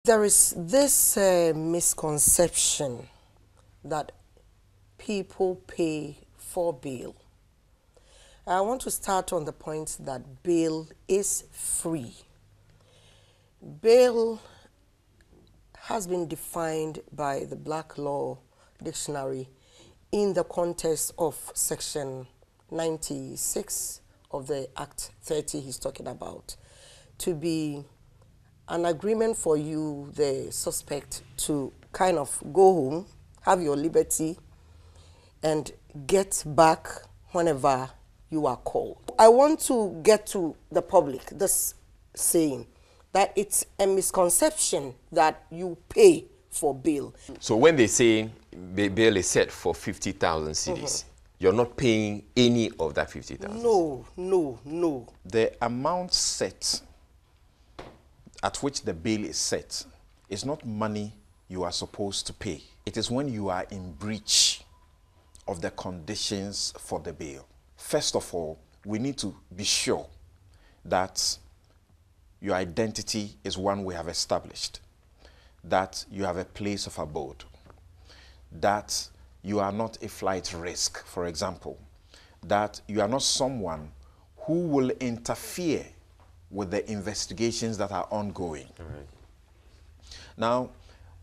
There is this misconception that people pay for bail. I want to start on the point that bail is free. Bail has been defined by the Black Law Dictionary in the context of Section 96 of the Act 30 he's talking about, to be an agreement for you, the suspect, to kind of go home, have your liberty, and get back whenever you are called. I want to get to the public this saying that it's a misconception that you pay for bail. So when they say bail is set for 50,000 cedis, you're not paying any of that 50,000? No. The amount set at which the bail is set is not money you are supposed to pay. It is when you are in breach of the conditions for the bail. First of all, we need to be sure that your identity is one we have established, that you have a place of abode, that you are not a flight risk, for example, that you are not someone who will interfere with the investigations that are ongoing. All right. Now,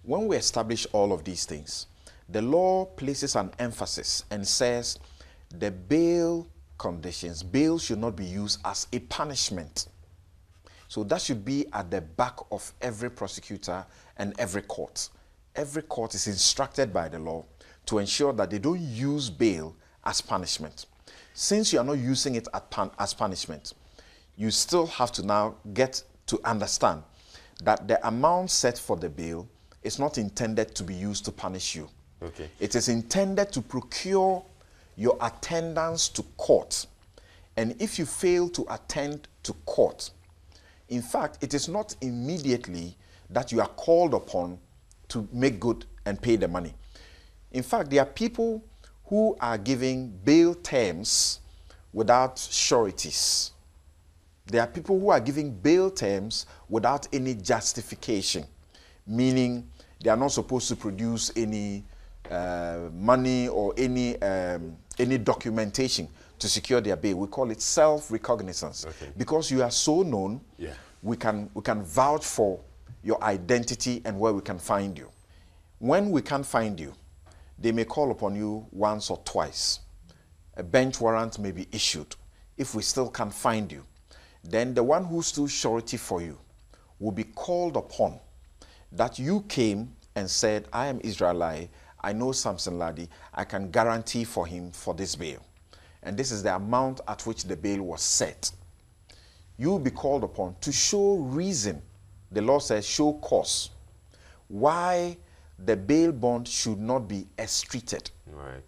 when we establish all of these things, the law places an emphasis and says the bail conditions, bail should not be used as a punishment. So that should be at the back of every prosecutor and every court. Every court is instructed by the law to ensure that they don't use bail as punishment. Since you are not using it as punishment, you still have to now get to understand that the amount set for the bail is not intended to be used to punish you. Okay. It is intended to procure your attendance to court. And if you fail to attend to court, in fact, it is not immediately that you are called upon to make good and pay the money. In fact, there are people who are giving bail terms without sureties. There are people who are giving bail terms without any justification, meaning they are not supposed to produce any money or any documentation to secure their bail. We call it self-recognizance. Okay. Because you are so known, Yeah. we can vouch for your identity and where we can find you. When we can't find you, they may call upon you once or twice. A bench warrant may be issued. If we still can't find you, then the one who stood surety for you will be called upon, that you came and said, I am Israelite, I know Samson Ladi, I can guarantee for him for this bail. And this is the amount at which the bail was set. You will be called upon to show reason. The law says show cause why the bail bond should not be extreated. Right.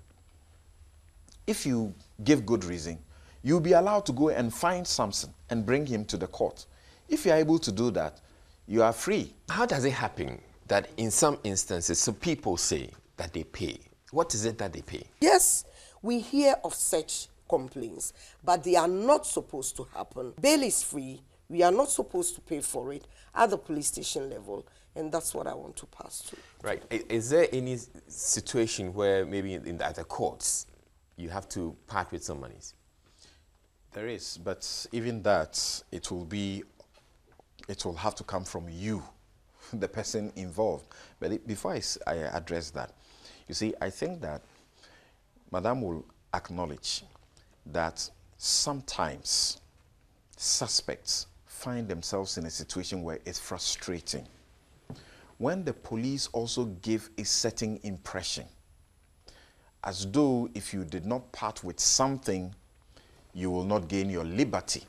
If you give good reason, you'll be allowed to go and find Samson and bring him to the court. If you're able to do that, you are free. How does it happen that in some instances, some people say that they pay? What is it that they pay? Yes, we hear of such complaints, but they are not supposed to happen. Bail is free. We are not supposed to pay for it at the police station level, and that's what I want to pass to. Right. Is there any situation where maybe at the courts you have to part with some monies? There is, but even that, it will have to come from you, the person involved. But before I address that, you see, I think that Madam will acknowledge that sometimes suspects find themselves in a situation where it's frustrating. When the police also give a certain impression, as though if you did not part with something, you will not gain your liberty.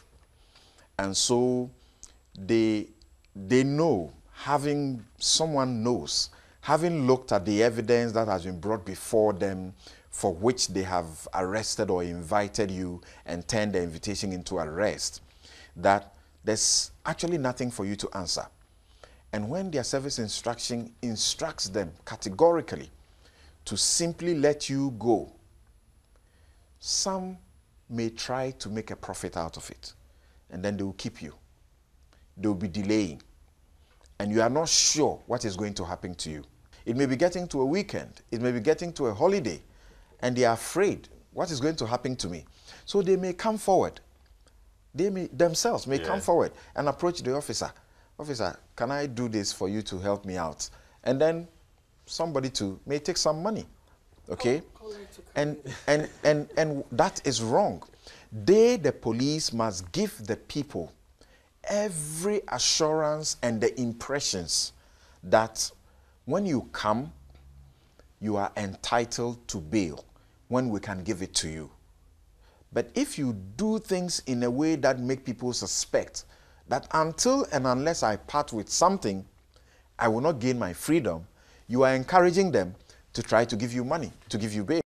And so they know, someone knows, having looked at the evidence that has been brought before them, for which they have arrested or invited you and turned the invitation into arrest, that there's actually nothing for you to answer. And when their service instruction instructs them categorically to simply let you go, some may try to make a profit out of it, and then they will keep you. They will be delaying. and you are not sure what is going to happen to you. It may be getting to a weekend, it may be getting to a holiday, and they are afraid, what is going to happen to me? So they may come forward. They themselves may come forward and approach the officer. Officer, can I do this for you to help me out? And then somebody may take some money, okay? And that is wrong. The police, must give the people every assurance and the impressions that when you come, you are entitled to bail when we can give it to you. But if you do things in a way that make people suspect that until and unless I part with something, I will not gain my freedom, you are encouraging them to try to give you money, to give you bail.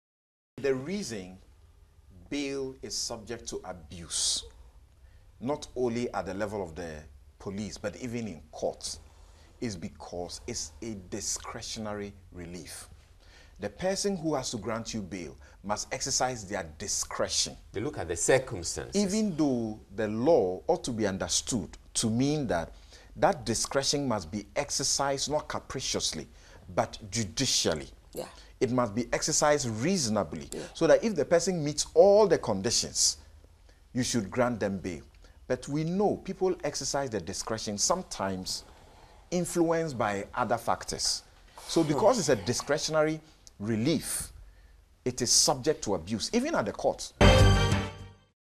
The reason bail is subject to abuse, not only at the level of the police, but even in courts, is because it's a discretionary relief. The person who has to grant you bail must exercise their discretion. They look at the circumstances. Even though the law ought to be understood to mean that that discretion must be exercised not capriciously, but judicially. Yeah. It must be exercised reasonably, so that if the person meets all the conditions, you should grant them bail. But we know people exercise their discretion sometimes influenced by other factors. So because it's a discretionary relief, it is subject to abuse, even at the courts.